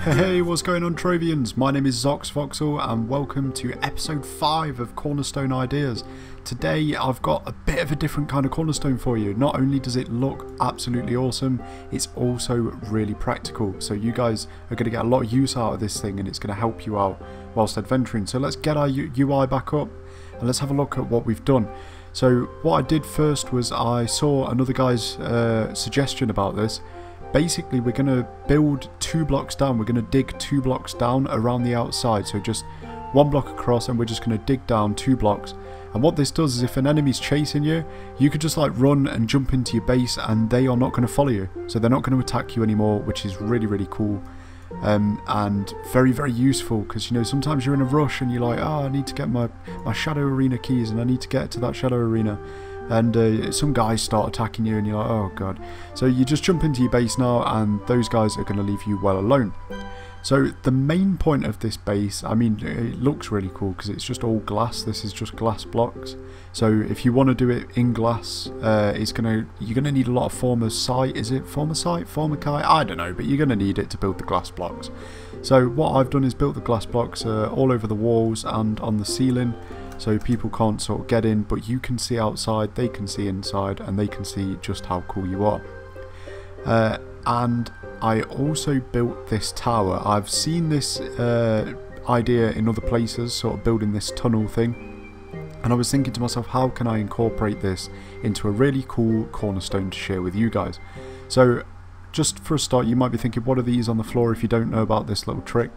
Hey, what's going on, Trovians? My name is ZoxVoxel and welcome to episode 5 of Cornerstone Ideas. Today I've got a bit of a different kind of cornerstone for you. Not only does it look absolutely awesome, it's also really practical. So you guys are going to get a lot of use out of this thing and it's going to help you out whilst adventuring. So let's get our UI back up and let's have a look at what we've done. So what I did first was I saw another guy's suggestion about this. Basically, we're going to build 2 blocks down. We're going to dig 2 blocks down around the outside. So just 1 block across, and we're just going to dig down 2 blocks. And what this does is if an enemy's chasing you, you could just like run and jump into your base and they are not going to follow you. So they're not going to attack you anymore, which is really, really cool. And very, very useful because, you know, sometimes you're in a rush and you're like, oh, I need to get my Shadow Arena keys and I need to get to that Shadow Arena. And some guys start attacking you and you're like, oh god. So you just jump into your base now and those guys are going to leave you well alone. So the main point of this base, I mean, it looks really cool because it's just all glass. This is just glass blocks. So if you want to do it in glass, you're going to need a lot of Formosite. Is it Formosite? Formicite? I don't know, but you're going to need it to build the glass blocks. So what I've done is built the glass blocks all over the walls and on the ceiling. So people can't sort of get in, but you can see outside, they can see inside, and they can see just how cool you are. And I also built this tower. I've seen this idea in other places, sort of building this tunnel thing. And I was thinking to myself, how can I incorporate this into a really cool cornerstone to share with you guys? So just for a start, you might be thinking, what are these on the floor if you don't know about this little trick?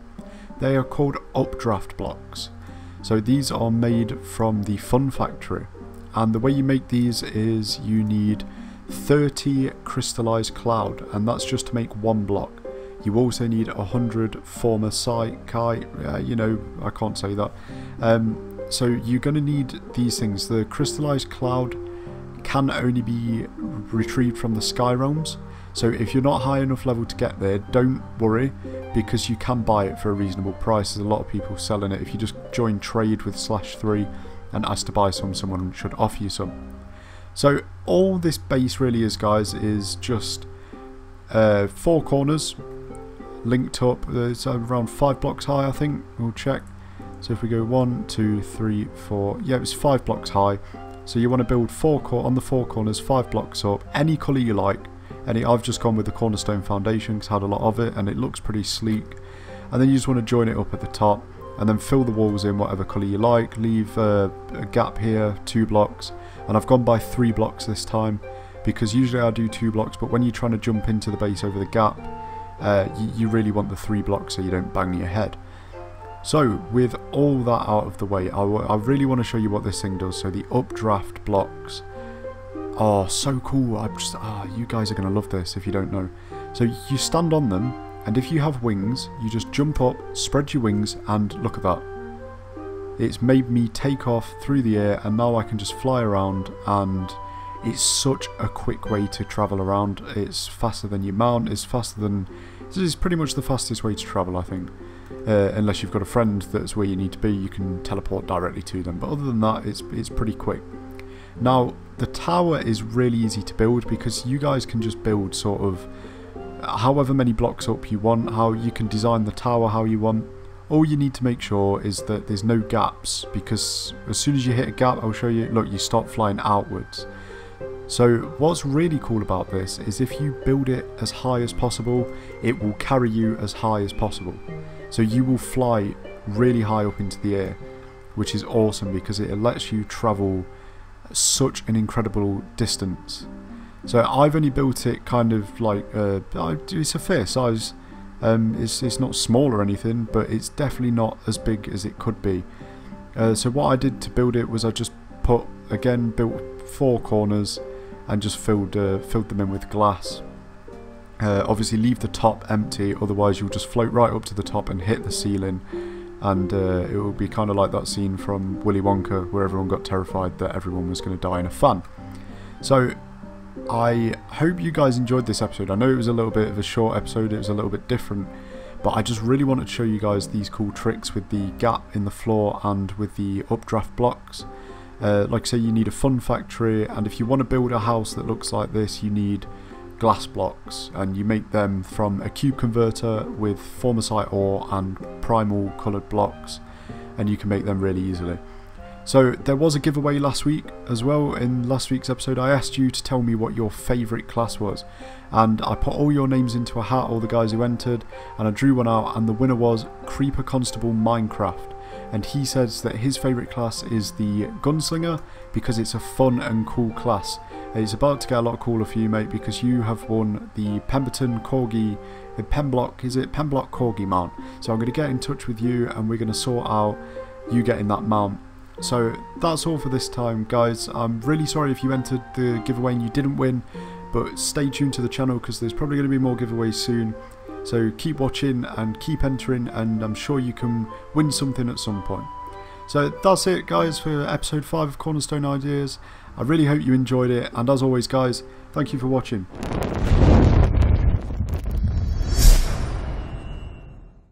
They are called updraft blocks. So these are made from the Fun Factory, and the way you make these is you need 30 crystallized cloud, and that's just to make 1 block. You also need 100 Formosite, you know, I can't say that. So you're going to need these things. The crystallized cloud can only be retrieved from the Sky Realms. So if you're not high enough level to get there, don't worry, because you can buy it for a reasonable price. There's a lot of people selling it. If you just join trade with /3 and ask to buy some, someone should offer you some. So all this base really is, guys, is just 4 corners linked up. It's around 5 blocks high, I think. We'll check. So if we go 1, 2, 3, 4, yeah, it's 5 blocks high. So you want to build on the 4 corners, 5 blocks up, any colour you like. I've just gone with the Cornerstone Foundation because I had a lot of it and it looks pretty sleek. And then you just want to join it up at the top and then fill the walls in whatever colour you like. Leave a gap here, 2 blocks. And I've gone by 3 blocks this time because usually I do 2 blocks, but when you're trying to jump into the base over the gap, you really want the 3 blocks so you don't bang your head. So with all that out of the way, I really want to show you what this thing does. So the updraft blocks. Oh, so cool. You guys are going to love this if you don't know. So you stand on them, and if you have wings, you just jump up, spread your wings, and look at that. It's made me take off through the air, and now I can just fly around, and it's such a quick way to travel around. It's faster than your mount, it's pretty much the fastest way to travel, I think. Unless you've got a friend that's where you need to be, you can teleport directly to them. But other than that, it's pretty quick. Now, the tower is really easy to build because you guys can just build sort of however many blocks up you want, how you can design the tower how you want. All you need to make sure is that there's no gaps, because as soon as you hit a gap, I'll show you, look, you start flying outwards. So what's really cool about this is if you build it as high as possible, it will carry you as high as possible. So you will fly really high up into the air, which is awesome because it lets you travel such an incredible distance. So I've only built it kind of like it's a fair size. It's not small or anything, but it's definitely not as big as it could be. So what I did to build it was I just built 4 corners and just filled them in with glass. Obviously leave the top empty, otherwise you'll just float right up to the top and hit the ceiling. And it will be kind of like that scene from Willy Wonka where everyone got terrified that everyone was going to die in a fan. So I hope you guys enjoyed this episode. I know it was a little bit of a short episode, it was a little bit different, but I just really wanted to show you guys these cool tricks with the gap in the floor and with the updraft blocks. Like I say, you need a fun factory, and if you want to build a house that looks like this, you need glass blocks, and you make them from a cube converter with formosite ore and primal coloured blocks, and you can make them really easily. So there was a giveaway last week as well. In last week's episode I asked you to tell me what your favourite class was, and I put all your names into a hat, all the guys who entered, and I drew one out, and the winner was Creeper Constable Minecraft, and he says that his favourite class is the Gunslinger because it's a fun and cool class. It's about to get a lot cooler for you, mate, because you have won the Pemberton Corgi, Pemblock Corgi mount. So I'm going to get in touch with you and we're going to sort out you getting that mount. So that's all for this time, guys. I'm really sorry if you entered the giveaway and you didn't win, but stay tuned to the channel because there's probably going to be more giveaways soon. So keep watching and keep entering, and I'm sure you can win something at some point. So that's it, guys, for episode 5 of Cornerstone Ideas. I really hope you enjoyed it, and as always, guys, thank you for watching.